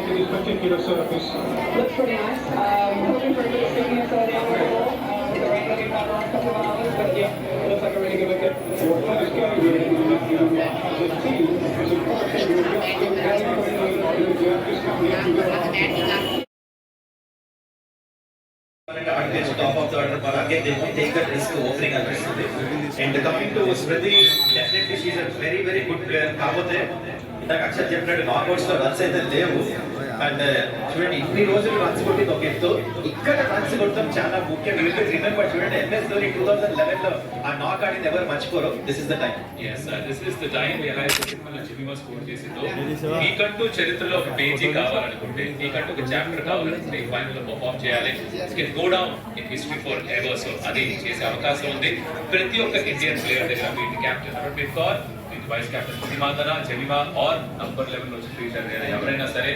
This particular surface looks pretty nice. Hoping for a good swing so the rain will be about the last couple of hours, but yeah, it looks like a really good wicket. Well, first game as a team is a part top of the order, but again they will take that risk opening against it. And coming to Smriti, definitely she is a very good player. Kabote, ఇందాక అక్షర్ చెప్పినట్టు knockouts లో runs అయితే లేవు. And చూడండి ఇన్ని రోజులు runs కొట్టింది ఒక ఎత్తు, ఇక్కడ రన్స్ కొట్టడం చాలా ముఖ్యం. రిమెంబర్ చూడండి MS ధోని 2011 లో ఆ నాక్ ఆడింది ఎవరు మర్చిపోరు. This is the time. yes this is the time realize చేసిన జిమ్మిమా స్కోర్ చేసిందో మీకంటూ చరిత్రలో ఒక పేజీ కావాలనుకుంటే, మీకంటూ ఒక చాప్టర్ కావాలనుకుంటే ఈ ఫైనల్ లో పర్ఫార్మ్ చేయాలి. It can go down in history for ever. So అది చేసే అవకాశం ఉంది ప్రతి ఒక్క ఇండియన్ ప్లేయర్ దగ్గర. వీటి క్యాప్టెన్ బిఫోర్ వైస్ కెప్టెన్ హిమాదన జెమిమా ఆర్ నంబర్ 11 వచ్చి టీచర్ ఎవరైనా సరే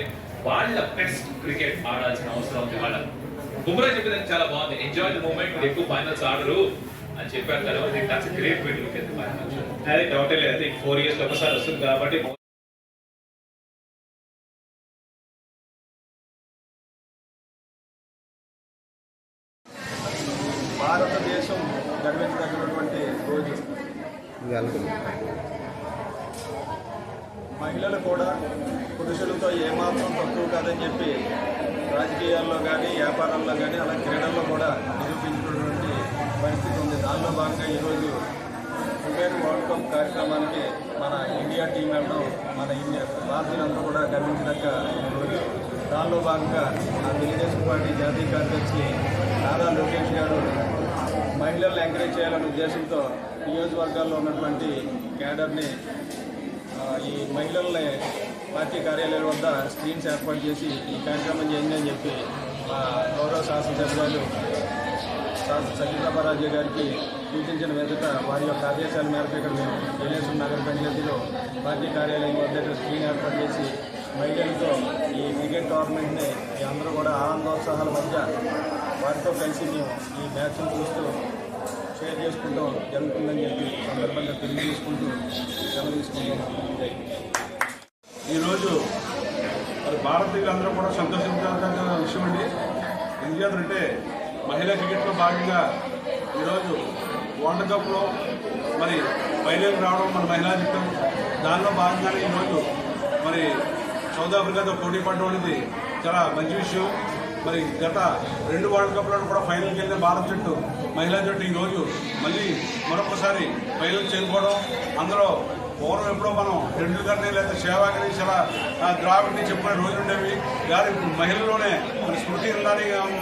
వాళ్ళ బెస్ట్ క్రికెట్ ఆడాల్సిన అవసరం ఉంది. వాళ్ళ బుమ్రా చెప్పేది చాలా బాగుంది. ఎంజాయ్ ద మూమెంట్, ఎక్కువ ఫైనల్స్ ఆడరు అని చెప్పారు కదా. That's great way to look at the finals. అదే డౌట్ లేదు. ఐ థింక్ 4 years ఒకసారి వస్తుంది కాబట్టి భారతదేశం గర్వించదగినటువంటి రోజు. మహిళలు కూడా పురుషులతో ఏమాత్రం తక్కువ కాదని చెప్పి రాజకీయాల్లో కానీ వ్యాపారాల్లో కానీ అలా క్రీడల్లో కూడా నిరూపించినటువంటి పరిస్థితి ఉంది. దానిలో భాగంగా ఈరోజు ఉమెన్ వరల్డ్ కప్ కార్యక్రమానికి మన ఇండియా టీం వెళ్ళడం మన భారతీయులందరూ కూడా గర్వించదగ్గ రోజు. దానిలో భాగంగా మన తెలుగుదేశం పార్టీ జాతీయ కార్యదర్శి నారా లోకేష్ గారు మహిళలను ఎంకరేజ్ చేయాలనే ఉద్దేశంతో నియోజకవర్గాల్లో ఉన్నటువంటి క్యాడర్ని ఈ మహిళల్ని పార్టీ కార్యాలయాల వద్ద స్క్రీన్స్ ఏర్పాటు చేసి ఈ కార్యక్రమం చేయండి అని చెప్పి మా గౌరవ శాసనసభ్యులు సత్యప్రభారాజు గారికి సూచించిన మీదట వారి యొక్క ఆదేశాల మేరకు ఇక్కడ మేము ఏలేశ్వరం నగర పంచాయతీలో పార్టీ కార్యాలయం వద్ద స్క్రీన్ ఏర్పాటు చేసి మహిళలతో ఈ క్రికెట్ టోర్నమెంట్ని అందరూ కూడా ఆనందోత్సాహాల మధ్య వారితో కలిసి మేము ఈ మ్యాచ్ను చూస్తూ షేర్ చేసుకుంటూ జరుగుతుందని చెప్పి సందర్భంగా తెలియజేసుకుంటూ సెలవు తీసుకుంటున్నాం. ఈరోజు మరి భారతీయులందరూ కూడా సంతోషించాల్సిన విషయం అండి. ఎందుకంటే మహిళా క్రికెట్లో భాగంగా ఈరోజు వరల్డ్ కప్లో మరి ఫైనల్ రావడం మన మహిళా జట్టు. దానిలో భాగంగానే ఈరోజు మరి సౌత్ ఆఫ్రికాతో పోటీ పడడం అనేది చాలా మంచి విషయం. మరి గత 2 వరల్డ్ కప్లో కూడా ఫైనల్కి వెళ్ళిన భారత జట్టు మహిళా జట్టు ఈరోజు మళ్ళీ మరొకసారి ఫైనల్ చేరుకోవడం. అందులో పూర్వం ఎప్పుడో మనం టెండూల్కర్ని లేదా సేవాగ్ని చాలా ద్రావిడ్ని చెప్పుకునే రోజులు ఉండేవి. కానీ ఇప్పుడు మహిళల్లోనే మరి స్మృతి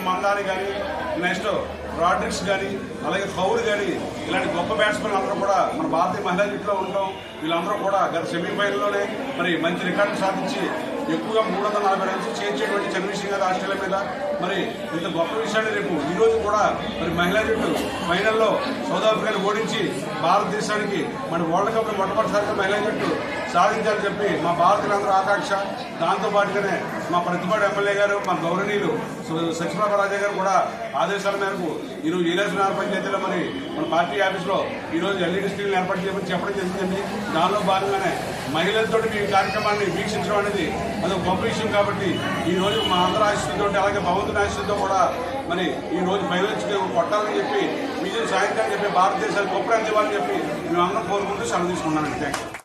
మందాని కానీ, నెక్స్ట్ రాడ్రిక్స్ కానీ, అలాగే కౌర్ కానీ, ఇలాంటి గొప్ప బ్యాట్స్మెన్ అందరూ కూడా మన భారతీయ మహిళా జట్టులో ఉంటాం. వీళ్ళందరూ కూడా గత సెమీఫైనల్లోనే మరి మంచి రికార్డు సాధించి ఎక్కువగా 340 రన్స్ చేర్చేటువంటి చంద్రశేఖర్ గారు ఆస్ట్రేలియా మీద. మరి ఇంత గొప్ప విషయాన్ని రేపు ఈరోజు కూడా మరి మహిళా జట్టు ఫైనల్లో సౌత్ ఆఫ్రికాని ఓడించి భారతదేశానికి మన వరల్డ్ కప్ మొట్టమొదటిసారిగా మహిళా జట్టు సాధించాలని చెప్పి మా భారతీయులందరూ ఆకాంక్ష. దాంతోపాటుగానే మా ప్రతిపాడు ఎమ్మెల్యే గారు, మా గౌరవనీయులు సత్యప్రభారాజు గారు కూడా ఆదేశాల మేరకు ఈరోజు ఏలేశ్వరం నగర పంచాయతీలో మరి మన పార్టీ ఆఫీస్లో ఈరోజు LED స్క్రీన్లు ఏర్పాటు చేయమని చెప్పడం జరిగిందండి. దానిలో భాగంగానే మహిళలతో ఈ కార్యక్రమాన్ని వీక్షించడం అనేది అది ఒక గొప్ప విషయం. కాబట్టి ఈరోజు మా అందరూ ఆశిస్తుందో అలాగే భగవంతుని ఆశిస్తుందో కూడా మరి ఈరోజు ఫైనల్స్ కొట్టాలని చెప్పి విజయం సాధించాలని చెప్పి భారతదేశానికి గొప్ప ఇవ్వాలని చెప్పి మేము అందరం కోరుకుంటూ సెలవు తీసుకున్నానండి. Thank you.